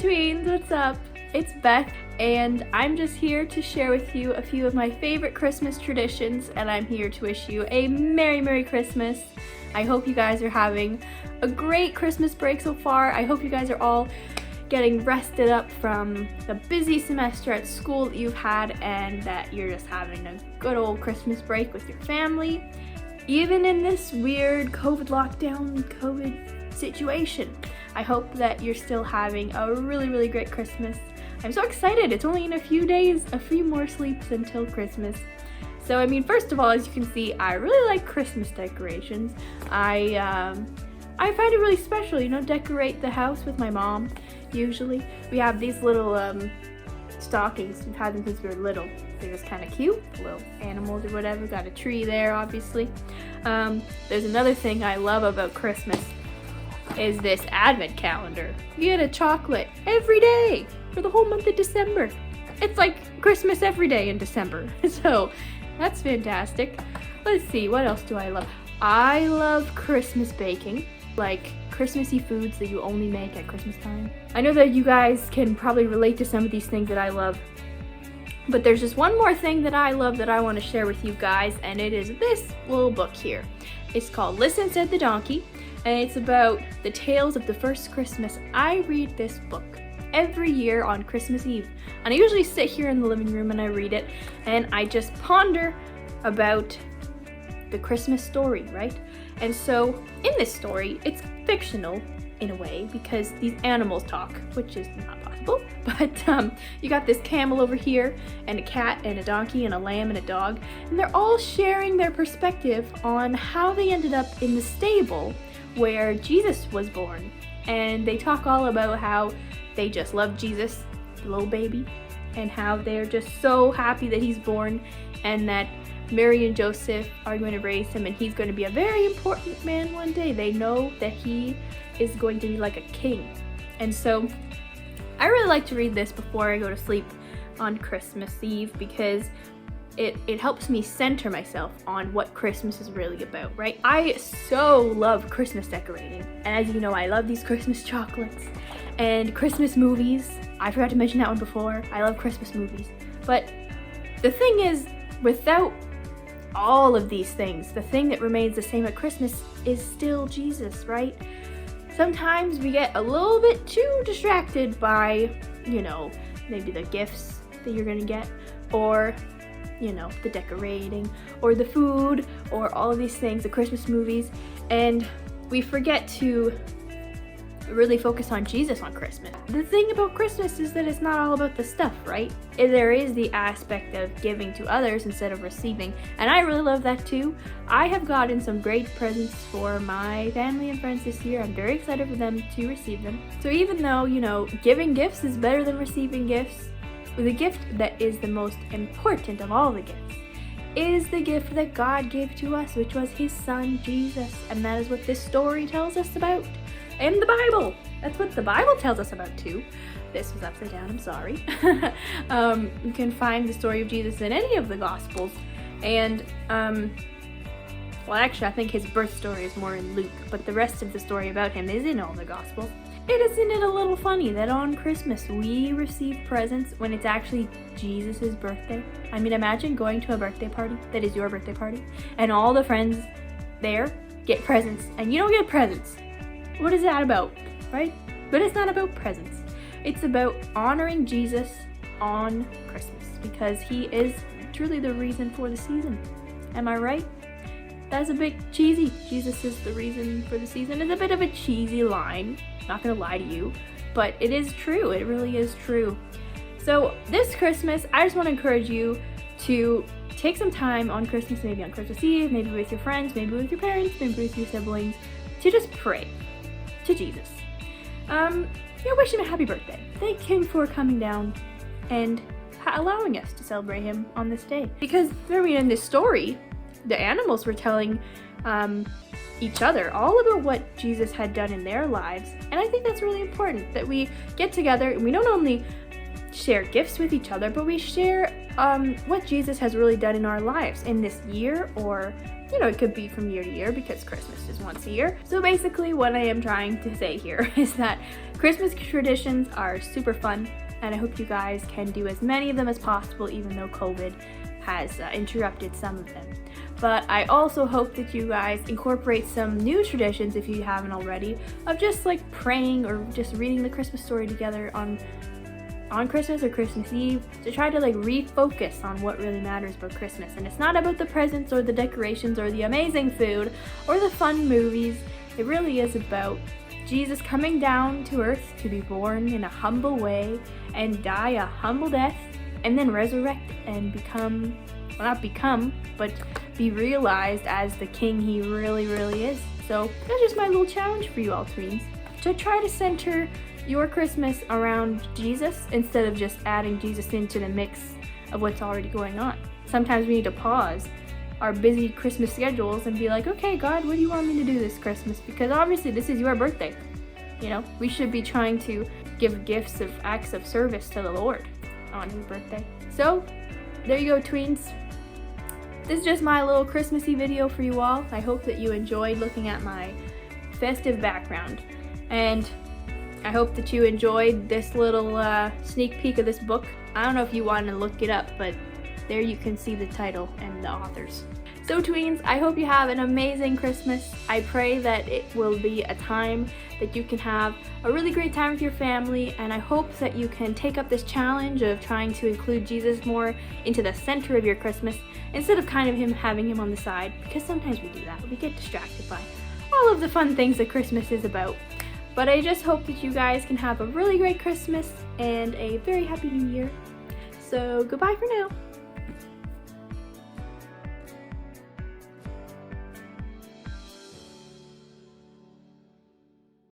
in-betweens, what's up? It's Beth, and I'm just here to share with you a few of my favorite Christmas traditions, and I'm here to wish you a Merry Christmas. I hope you guys are having a great Christmas break so far. I hope you guys are all getting rested up from the busy semester at school that you've had, and that you're just having a good old Christmas break with your family, even in this weird COVID lockdown, COVID situation. I hope that you're still having a really great Christmas. I'm so excited. It's only in a few days, a few more sleeps until Christmas. So, I mean, first of all, as you can see, I really like Christmas decorations. I find it really special, you know, decorate the house with my mom, usually. We have these little stockings. We've had them since we were little. They're just kind of cute, little animals or whatever. Got a tree there, obviously. There's another thing I love about Christmas is this advent calendar. You get a chocolate every day for the whole month of December. It's like Christmas every day in December. So that's fantastic. Let's see, what else do I love? I love Christmas baking, like Christmassy foods that you only make at Christmas time. I know that you guys can probably relate to some of these things that I love, but there's just one more thing that I love that I want to share with you guys, and it is this little book here. It's called Listen Said the Donkey, and it's about the tales of the first Christmas. I read this book every year on Christmas Eve, and I usually sit here in the living room and I read it, and I just ponder about the Christmas story, right? And so in this story, it's fictional in a way because these animals talk, which is not possible, but you got this camel over here and a cat and a donkey and a lamb and a dog, and they're all sharing their perspective on how they ended up in the stable where Jesus was born. And they talk all about how they just love Jesus, the little baby, and how they're just so happy that he's born, and that Mary and Joseph are going to raise him, and he's going to be a very important man one day. They know that he is going to be like a king. And so I really like to read this before I go to sleep on Christmas Eve because it helps me center myself on what Christmas is really about, right? I so love Christmas decorating, and as you know, I love these Christmas chocolates and Christmas movies. I forgot to mention that one before. I love Christmas movies. But the thing is, without all of these things, the thing that remains the same at Christmas is still Jesus, right? Sometimes we get a little bit too distracted by, you know, maybe the gifts that you're gonna get, or you know, the decorating, or the food, or all of these things, the Christmas movies, and we forget to really focus on Jesus on Christmas. The thing about Christmas is that it's not all about the stuff, right? There is the aspect of giving to others instead of receiving, and I really love that too. I have gotten some great presents for my family and friends this year. I'm very excited for them to receive them. So even though, you know, giving gifts is better than receiving gifts, the gift that is the most important of all the gifts is the gift that God gave to us, which was his son Jesus. And that is what this story tells us about in the Bible. That's what the Bible tells us about too. This was upside down, I'm sorry. You can find the story of Jesus in any of the Gospels. And, well, actually, I think his birth story is more in Luke, but the rest of the story about him is in all the Gospels. Isn't it a little funny that on Christmas we receive presents when it's actually Jesus' birthday? I mean, imagine going to a birthday party that is your birthday party, and all the friends there get presents, and you don't get presents. What is that about, right? But it's not about presents. It's about honoring Jesus on Christmas, because he is truly the reason for the season. Am I right? That's a bit cheesy. Jesus is the reason for the season. It's a bit of a cheesy line. Not gonna lie to you, but it is true. It really is true. So this Christmas, I just want to encourage you to take some time on Christmas, maybe on Christmas Eve, maybe with your friends, maybe with your parents, maybe with your siblings, to just pray to Jesus. Wish him a happy birthday. Thank him for coming down and allowing us to celebrate him on this day. Because, I mean, in this story, the animals were telling each other all about what Jesus had done in their lives, and I think that's really important, that we get together and we don't only share gifts with each other, but we share what Jesus has really done in our lives in this year, or it could be from year to year because Christmas is once a year. So basically what I am trying to say here is that Christmas traditions are super fun, and I hope you guys can do as many of them as possible, even though COVID has interrupted some of them. But I also hope that you guys incorporate some new traditions, if you haven't already, of just like praying or just reading the Christmas story together on Christmas or Christmas Eve, to try to like refocus on what really matters about Christmas. And it's not about the presents or the decorations or the amazing food or the fun movies. It really is about Jesus coming down to earth to be born in a humble way and die a humble death, and then resurrect and but be realized as the king he really, really is. So that's just my little challenge for you all, tweens, to try to center your Christmas around Jesus instead of just adding Jesus into the mix of what's already going on. Sometimes we need to pause our busy Christmas schedules and be like, okay, God, what do you want me to do this Christmas? Because obviously this is your birthday. We should be trying to give gifts of acts of service to the Lord on your birthday. So there you go, tweens. This is just my little Christmassy video for you all. I hope that you enjoyed looking at my festive background, and I hope that you enjoyed this little sneak peek of this book. I don't know if you want to look it up, but there you can see the title and the authors. So tweens, I hope you have an amazing Christmas. I pray that it will be a time that you can have a really great time with your family, and I hope that you can take up this challenge of trying to include Jesus more into the center of your Christmas instead of having him on the side, because sometimes we do that. We get distracted by all of the fun things that Christmas is about. But I just hope that you guys can have a really great Christmas and a very happy New Year. So goodbye for now.